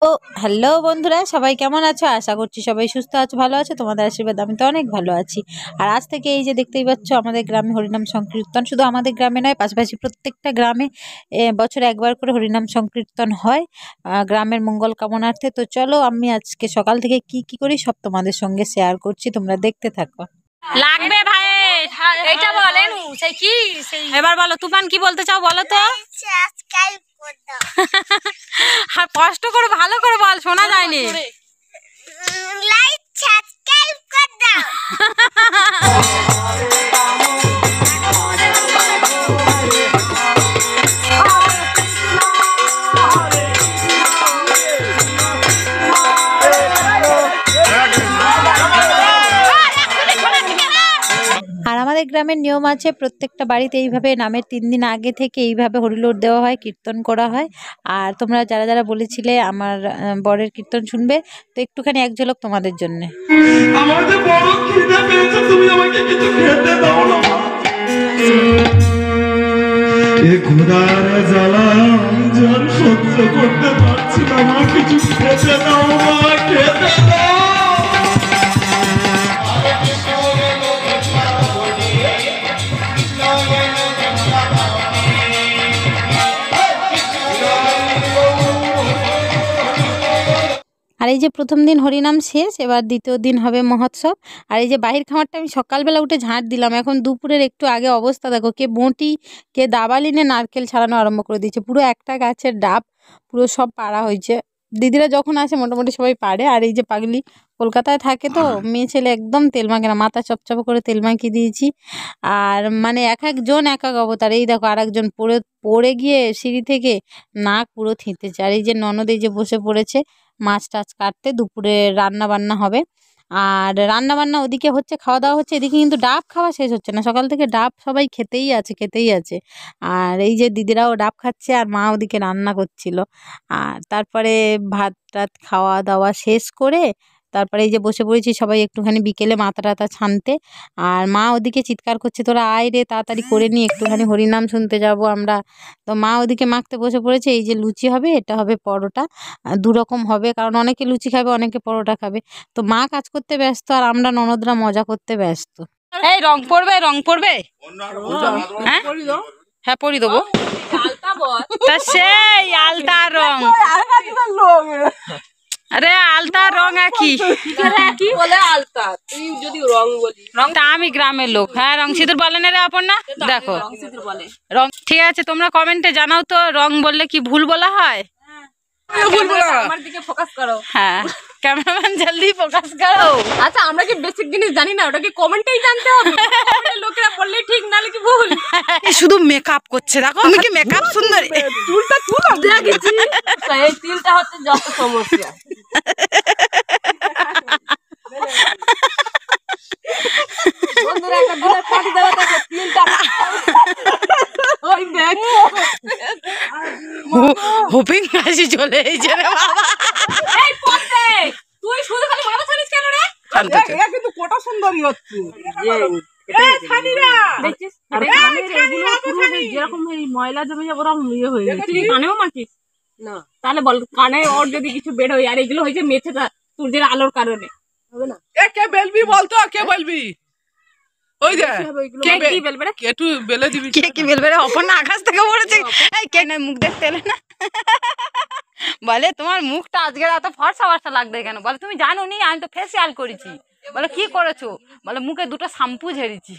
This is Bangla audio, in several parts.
ও হ্যালো বন্ধুরা, সবাই কেমন আছো? আশা করছি সবাই সুস্থ আছো, ভালো আছো। তোমাদের আশীর্বাদ আমি তো অনেক ভালো আছি। আর আজ থেকে এই যে দেখতেই পাচ্ছ, আমাদের গ্রামে হরিনাম সংকীর্তন। শুধু আমাদের গ্রামে নয়, পাশাপাশি প্রত্যেকটা গ্রামে বছরে একবার করে হরিনাম সংকীর্তন হয় গ্রামের মঙ্গল কামনার্থে। তো চলো, আমি আজকে সকাল থেকে কি কি করি সব তোমাদের সঙ্গে শেয়ার করছি, তোমরা দেখতে থাকো। লাগবে ভাই, এইটা বলেন সেই কি এবার বলো, তুফান কি বলতে চাও বলো তো। আর কষ্ট করে ভালো করে বল, শোনা যায়নি। আর আমাদের গ্রামের নিয়ম আছে, প্রত্যেকটা বাড়িতে এইভাবে নামের 3 দিন আগে থেকে এইভাবে হরিলোট দেওয়া হয়, কীর্তন করা হয়। আর তোমরা যারা যারা বলেছিলে আমার বরের কীর্তন শুনবে, তো একটুখানি এক ঝলক তোমাদের জন্য। আমার যে বড় খিদে পেয়েছে, তুমি আমাকে কিছু খেতে দাও না। এ খোদার জ্বালা আমি আর সহ্য করতে পারছি না, আমার কিছু খেতে দাও মা, খেতে দাও। আর এই যে প্রথম দিন হরিনাম শেষ, এবার দ্বিতীয় দিন হবে মহোৎসব। আর এই যে বাহির খামারটা আমি সকালবেলা উঠে ঝাঁট দিলাম, এখন দুপুরের একটু আগে অবস্থা দেখো, কে বঁটি কে দাবালিনে নারকেল ছাড়ানো আরম্ভ করে দিয়েছে। পুরো একটা গাছের ডাব পুরো সব পাড়া হয়েছে। দিদিরা যখন আসে মোটামুটি সবাই পারে। আর এই যে পাগলি কলকাতায় থাকে, তো মেয়ে ছেলে একদম তেল মাখে না, মাথা চপচপ করে তেল মাখিয়ে দিয়েছি। আর মানে এক একজন এক এক অবতার। এই দেখো আর একজন পড়ে গিয়ে সিঁড়ি থেকে নাক পুরো থিঁতেছে। আর এই যে ননদ এই যে বসে পড়েছে মাছ টাছ কাটতে, দুপুরে রান্না বান্না হবে। আর রান্না বান্না ওদিকে হচ্ছে, খাওয়া দাওয়া হচ্ছে, এদিকে কিন্তু ডাব খাওয়া শেষ হচ্ছে না। সকাল থেকে ডাব সবাই খেতেই আছে। আর এই যে দিদিরাও ডাব খাচ্ছে, আর মা ওদিকে রান্না করছিল। আর তারপরে ভাত টাত খাওয়া দাওয়া শেষ করে তারপরে এই যে বসে পড়েছি সবাই একটুখানি বিকেলে মাথা টাথা ছানতে। আর মা ওদিকে চিৎকার করছে, তোরা আয় রে, তাড়াতাড়ি করে নি, একটুখানি হরিনাম শুনতে যাব আমরা। তো মা ওদিকে মাখতে বসে পড়েছে। এই যে লুচি হবে, এটা হবে পরোটা, দুরকম হবে, কারণ অনেকে লুচি খাবে, অনেকে পরোটা খাবে। তো মা কাজ করতে ব্যস্ত, আর আমরা ননদরা মজা করতে ব্যস্ত। এই রং পড়বে, রং পড়বে, হ্যাঁ পরি দেবো। তা সেই আলতা রং, আরে আলতা রং একই বলে আলতা, তুই যদি রং বলি রংটা, আমি গ্রামের লোক। হ্যাঁ রং সিঁদুর বলে না রে আপনা, দেখো রং। ঠিক আছে, তোমরা কমেন্টে জানাও তো, রং বললে কি ভুল বলা হয়? আমার দিকে ফোকাস করো। হ্যাঁ ক্যামেরাম্যান জলদি ফোকাস করো। আচ্ছা আমরা কি বেসিক জিনিস জানি না, ওটা কি কমেন্টেই জানতে হবে? লোকেরা বললে ঠিক, নালে কি ভুল? শুধু মেকআপ করছে, দেখো তুমি কি মেকআপ সুন্দর। চুলটা তুলো দেখেছি, এই তিলটা হচ্ছে যত সমস্যা। বন্ধুরা একটা দিনের পার্টি দেওয়া থাকে, তিলটা ওই দেখ হোপিং হাসি চলে এইছে রে বাবা। এই পড়তে তুই শুধু খালি মাথা ছাড়িস কেন রে? এটা কিন্তু কত সুন্দরই হচ্ছে। এই ছানিরা দেখছিস, আরে এগুলো পুরো যেরকম এই ময়লা জমে যাবে ওরকম ইয়ে হয়ে গেছে। তুই কানেও মাখিস না? তাহলে বল, কানে ওর যদি কিছু বের হয়, আর এগুলো হয়েছে মেছেটা সূর্যের আলোর কারণে, হবে না? এ কে বেলবি বলতো, কে বলবি? ওই যে কে কি বেলবে রে, কে তুই বেলে দিবি, কে কি বেলবে রে? অপর্ণা আকাশ থেকে পড়েছে। এই কে না মুখ দেখতে এলে না, বলে তোমার মুখটা আজকে এত ফর্সা ফর্সা লাগবে কেন? বলে তুমি জানো নি আমি তো ফেসিয়াল করেছি। বলে কি করেছো? বলে মুখে 2টো শ্যাম্পু ঝেড়েছি।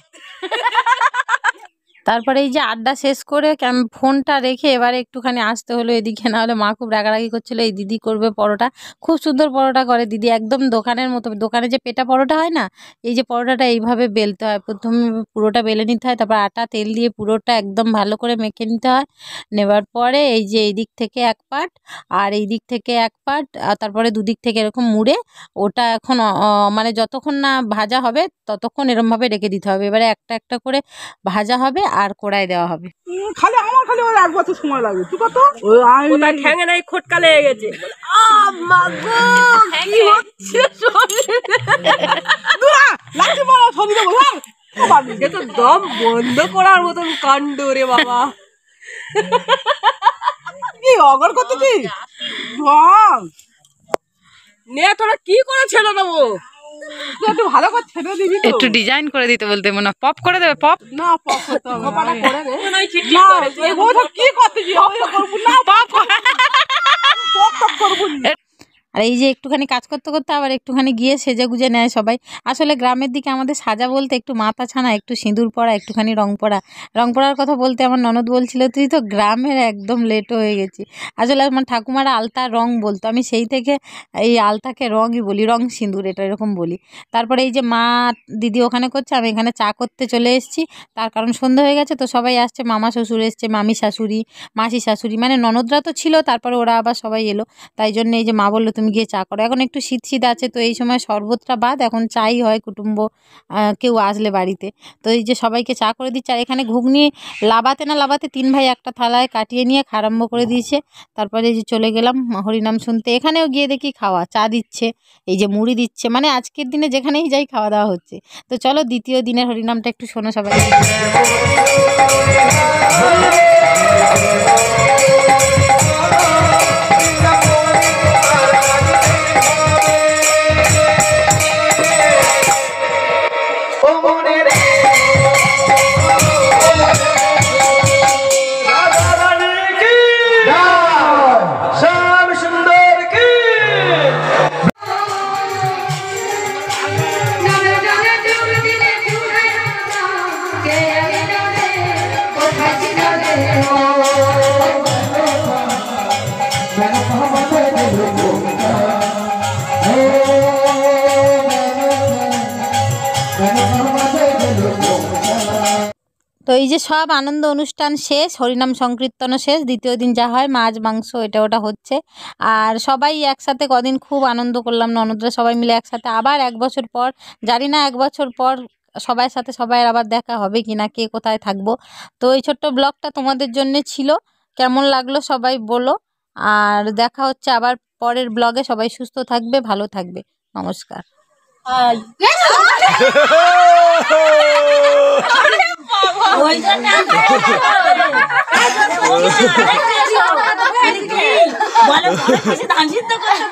তারপরে এই যে আড্ডা শেষ করে ফোনটা রেখে এবারে একটুখানি আসতে হলো এদিকে, না হলে মা খুব রাগারাগি করছিল। এই দিদি করবে পরোটা, খুব সুন্দর পরোটা করে দিদি, একদম দোকানের মতো। দোকানে যে পেটা পরোটা হয় না, এই যে পরোটাটা এইভাবে বেলতে হয়, প্রথমে পুরোটা বেলে নিতে হয়, তারপর আটা তেল দিয়ে পুরোটা একদম ভালো করে মেখে নিতে হয়। নেবার পরে এই যে এই দিক থেকে এক পাট আর এই দিক থেকে এক পাট, আর তারপরে দুদিক থেকে এরকম মুড়ে ওটা এখন মানে যতক্ষণ না ভাজা হবে ততক্ষণ এরমভাবে রেখে দিতে হবে। এবারে একটা একটা করে ভাজা হবে আর কড়াই দেওয়া হবে। খালি আমার খালি ওই 1 বছর সময় লাগে। তুই কত ওই ওটা ঠ্যাঙে নাই, খটকা লেগে গেছে। মা গো কি হচ্ছে দুয়া লাঠি মারা ছবি দেবো। ও বাবা, এটা তো দম বন্ধ করার মতন কাণ্ড রে বাবা। কি অগর করতেছিস? ঢং নে তোরা কি করে ছেড়ে দেবো? তুই একটু ভালো করে ছেড়ে দিবি তো। একটু ডিজাইন করে দিতে বলতে মনে হয়। পপ করে দেবে পপ। না পপ করতে হবে না। না এগুলো কি করতে যাবো না পপ পপ করবো না। আর এই যে একটুখানি কাজ করতে করতে আবার একটুখানি গিয়ে সেজে গুজে নেয় সবাই। আসলে গ্রামের দিকে আমাদের সাজা বলতে একটু মাথা ছানা, একটু সিঁদুর পরা, একটুখানি রং পরা। রং পরার কথা বলতে আমার ননদ বলছিল তুই তো গ্রামের একদম লেটো হয়ে গেছি। আসলে আমার ঠাকুমারা আলতা রং বলতো, আমি সেই থেকে এই আলতাকে রঙই বলি, রং সিঁদুর এটা এরকম বলি। তারপরে এই যে মা দিদি ওখানে করছে, আমি এখানে চা করতে চলে এসেছি। তার কারণ সন্ধ্যা হয়ে গেছে তো সবাই আসছে, মামা শ্বশুর এসছে, মামি শাশুড়ি, মাসি শাশুড়ি, মানে ননদরা তো ছিল, তারপরে ওরা আবার সবাই এলো। তাই জন্য এই যে মা বললো তুমি গিয়ে চা করো। এখন একটু শীত শীত আছে তো এই সময় শরবতটা বাদ, এখন চাই হয় কুটুম্ব কেউ আসলে বাড়িতে। তো এই যে সবাইকে চা করে দিচ্ছে। আর এখানে ঘুগনি লাবাতে না লাবাতে 3 ভাই একটা থালায় কাটিয়ে নিয়ে খাওয়া আরম্ভ করে দিয়েছে। তারপরে এই যে চলে গেলাম হরিনাম শুনতে। এখানেও গিয়ে দেখি খাওয়া, চা দিচ্ছে, এই যে মুড়ি দিচ্ছে, মানে আজকের দিনে যেখানেই যাই খাওয়া দাওয়া হচ্ছে। তো চলো দ্বিতীয় দিনের হরিনামটা একটু শোনো সবাই। তো এই যে সব আনন্দ অনুষ্ঠান শেষ, হরিনাম সংকীর্তনও শেষ। দ্বিতীয় দিন যা হয় মাছ মাংস এটা ওটা হচ্ছে। আর সবাই একসাথে কদিন খুব আনন্দ করলাম, ননদরা সবাই মিলে একসাথে। আবার 1 বছর পর, জানি না 1 বছর পর সবার সাথে সবাই আবার দেখা হবে কিনা, কে কোথায় থাকবো। তো এই ছোট্ট ব্লগটা তোমাদের জন্য ছিল, কেমন লাগলো সবাই বলো। আর দেখা হচ্ছে আবার পরের ব্লগে। সবাই সুস্থ থাকবে, ভালো থাকবে, নমস্কার। ওই জন্য বলো ধান সিদ্ধ করতে